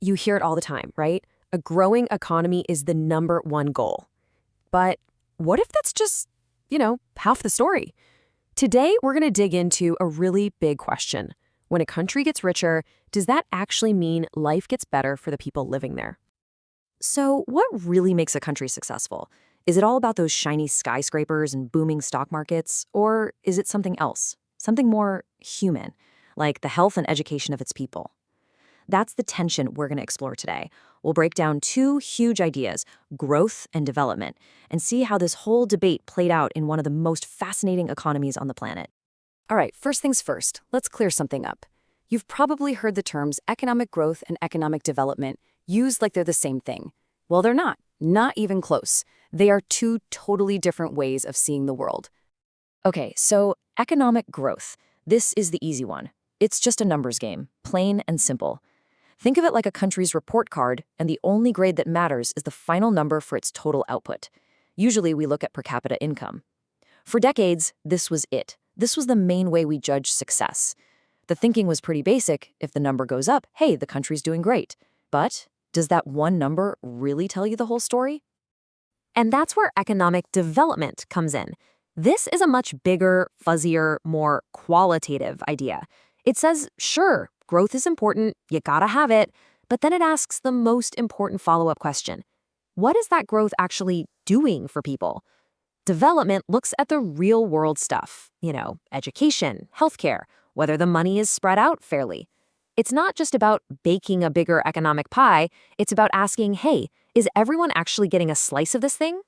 You hear it all the time, right? A growing economy is the number one goal. But what if that's just, half the story? Today, we're going to dig into a really big question. When a country gets richer, does that actually mean life gets better for the people living there? So, what really makes a country successful? Is it all about those shiny skyscrapers and booming stock markets? Or is it something else? Something more human, like the health and education of its people? That's the tension we're going to explore today. We'll break down two huge ideas, growth and development, and see how this whole debate played out in one of the most fascinating economies on the planet. All right, first things first, let's clear something up. You've probably heard the terms economic growth and economic development used like they're the same thing. Well, they're not even close. They are two totally different ways of seeing the world. Okay, so economic growth. This is the easy one. It's just a numbers game, plain and simple. Think of it like a country's report card, and the only grade that matters is the final number for its total output. Usually we look at per capita income. For decades, this was it. This was the main way we judged success. The thinking was pretty basic. If the number goes up, hey, the country's doing great. But does that one number really tell you the whole story? And that's where economic development comes in. This is a much bigger, fuzzier, more qualitative idea. It says, sure, growth is important, you gotta have it, but then it asks the most important follow-up question. What is that growth actually doing for people? Development looks at the real-world stuff, education, healthcare, whether the money is spread out fairly. It's not just about baking a bigger economic pie, it's about asking, hey, is everyone actually getting a slice of this thing?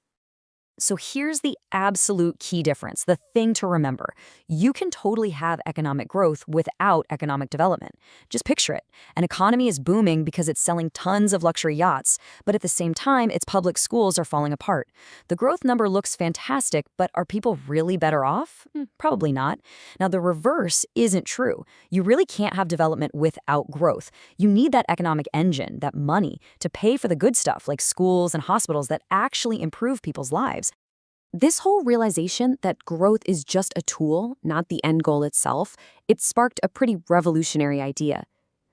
So here's the absolute key difference, the thing to remember. You can totally have economic growth without economic development. Just picture it. An economy is booming because it's selling tons of luxury yachts, but at the same time, its public schools are falling apart. The growth number looks fantastic, but are people really better off? Probably not. Now, the reverse isn't true. You really can't have development without growth. You need that economic engine, that money, to pay for the good stuff like schools and hospitals that actually improve people's lives. This whole realization that growth is just a tool, not the end goal itself, it sparked a pretty revolutionary idea.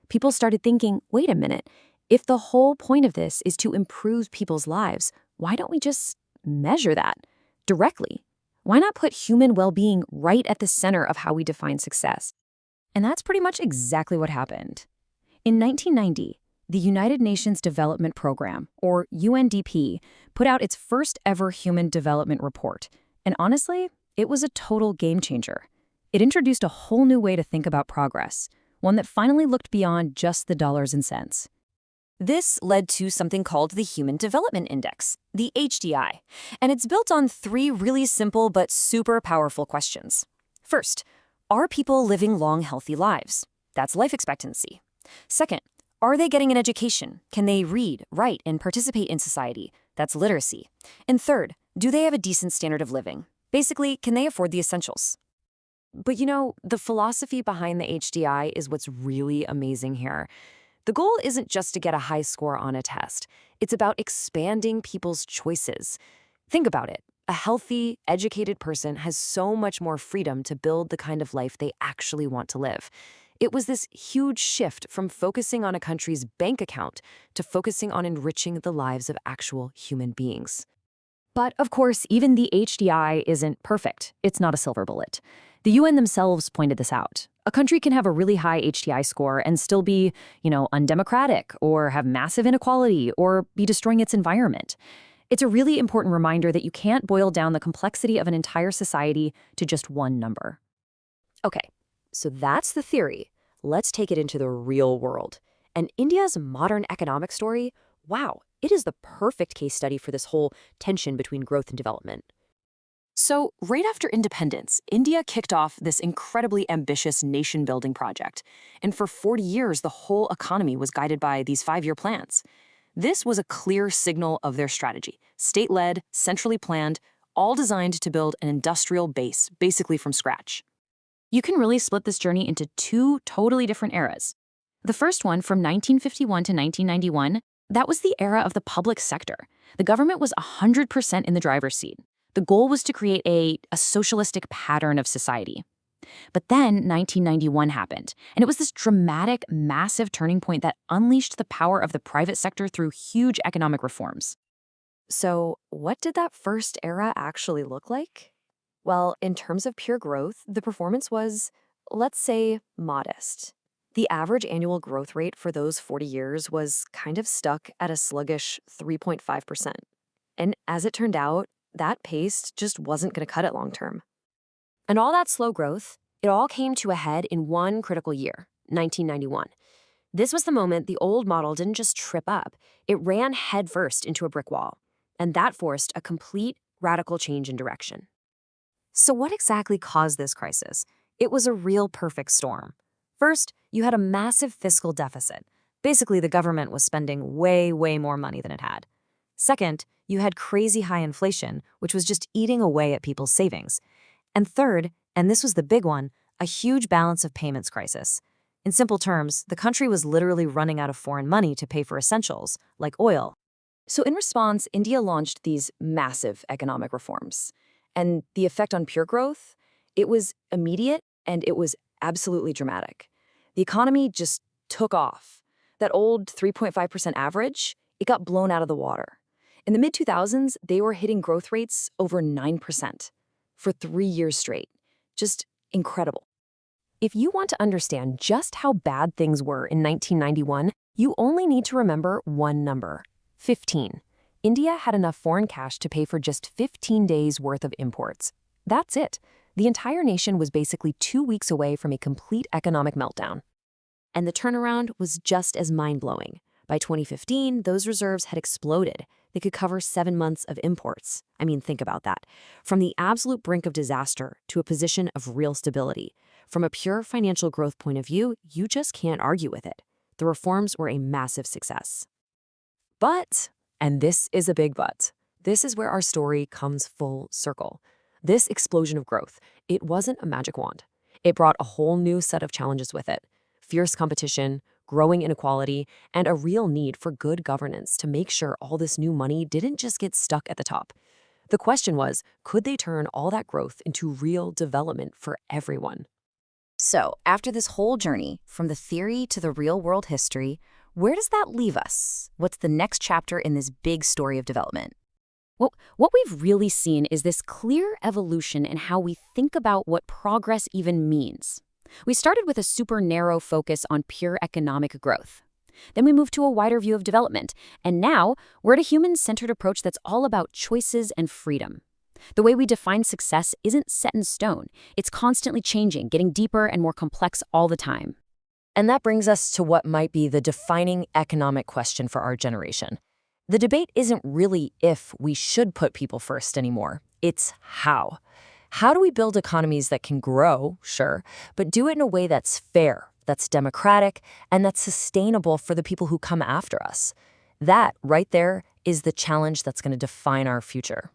People started thinking, wait a minute, if the whole point of this is to improve people's lives, why don't we just measure that directly? Why not put human well-being right at the center of how we define success? And that's pretty much exactly what happened. In 1990, the United Nations Development Program, or UNDP, put out its first ever Human Development Report. And honestly, it was a total game changer. It introduced a whole new way to think about progress, one that finally looked beyond just the dollars and cents. This led to something called the Human Development Index, the HDI, and it's built on three really simple but super powerful questions. First, are people living long, healthy lives? That's life expectancy. Second, are they getting an education? Can they read, write, and participate in society? That's literacy. And third, do they have a decent standard of living? Basically, can they afford the essentials? But the philosophy behind the HDI is what's really amazing here. The goal isn't just to get a high score on a test. It's about expanding people's choices. Think about it. A healthy, educated person has so much more freedom to build the kind of life they actually want to live. It was this huge shift from focusing on a country's bank account to focusing on enriching the lives of actual human beings. But of course, even the HDI isn't perfect. It's not a silver bullet. The UN themselves pointed this out. A country can have a really high HDI score and still be, undemocratic, or have massive inequality, or be destroying its environment. It's a really important reminder that you can't boil down the complexity of an entire society to just one number. Okay. So that's the theory. Let's take it into the real world. And India's modern economic story, wow, it is the perfect case study for this whole tension between growth and development. So right after independence, India kicked off this incredibly ambitious nation-building project. And for 40 years, the whole economy was guided by these 5-year plans. This was a clear signal of their strategy, state-led, centrally planned, all designed to build an industrial base, basically from scratch. You can really split this journey into two totally different eras. The first one, from 1951 to 1991, that was the era of the public sector. The government was 100% in the driver's seat. The goal was to create a socialistic pattern of society. But then 1991 happened, and it was this dramatic, massive turning point that unleashed the power of the private sector through huge economic reforms. So, what did that first era actually look like? Well, in terms of pure growth, the performance was, let's say, modest. The average annual growth rate for those 40 years was kind of stuck at a sluggish 3.5%. And as it turned out, that pace just wasn't going to cut it long term. And all that slow growth, it all came to a head in one critical year, 1991. This was the moment the old model didn't just trip up, it ran headfirst into a brick wall. And that forced a complete, radical change in direction. So, what exactly caused this crisis? It was a real perfect storm. First, you had a massive fiscal deficit. Basically, the government was spending way, way more money than it had. Second, you had crazy high inflation, which was just eating away at people's savings. And third, and this was the big one, a huge balance of payments crisis. In simple terms, the country was literally running out of foreign money to pay for essentials, like oil. So in response, India launched these massive economic reforms. And the effect on pure growth, it was immediate and it was absolutely dramatic. The economy just took off. That old 3.5% average, it got blown out of the water. In the mid-2000s, they were hitting growth rates over 9% for 3 years straight. Just incredible. If you want to understand just how bad things were in 1991, you only need to remember one number: 15. India had enough foreign cash to pay for just 15 days' worth of imports. That's it. The entire nation was basically 2 weeks away from a complete economic meltdown. And the turnaround was just as mind-blowing. By 2015, those reserves had exploded. They could cover 7 months of imports. I mean, think about that. From the absolute brink of disaster to a position of real stability. From a pure financial growth point of view, you just can't argue with it. The reforms were a massive success. But, and this is a big but, this is where our story comes full circle. This explosion of growth, it wasn't a magic wand. It brought a whole new set of challenges with it. Fierce competition, growing inequality, and a real need for good governance to make sure all this new money didn't just get stuck at the top. The question was, could they turn all that growth into real development for everyone? So, after this whole journey, from the theory to the real-world history, where does that leave us? What's the next chapter in this big story of development? Well, what we've really seen is this clear evolution in how we think about what progress even means. We started with a super narrow focus on pure economic growth. Then we moved to a wider view of development, and now we're at a human-centered approach that's all about choices and freedom. The way we define success isn't set in stone. It's constantly changing, getting deeper and more complex all the time. And that brings us to what might be the defining economic question for our generation. The debate isn't really if we should put people first anymore. It's how. How do we build economies that can grow, sure, but do it in a way that's fair, that's democratic, and that's sustainable for the people who come after us? That, right there, is the challenge that's going to define our future.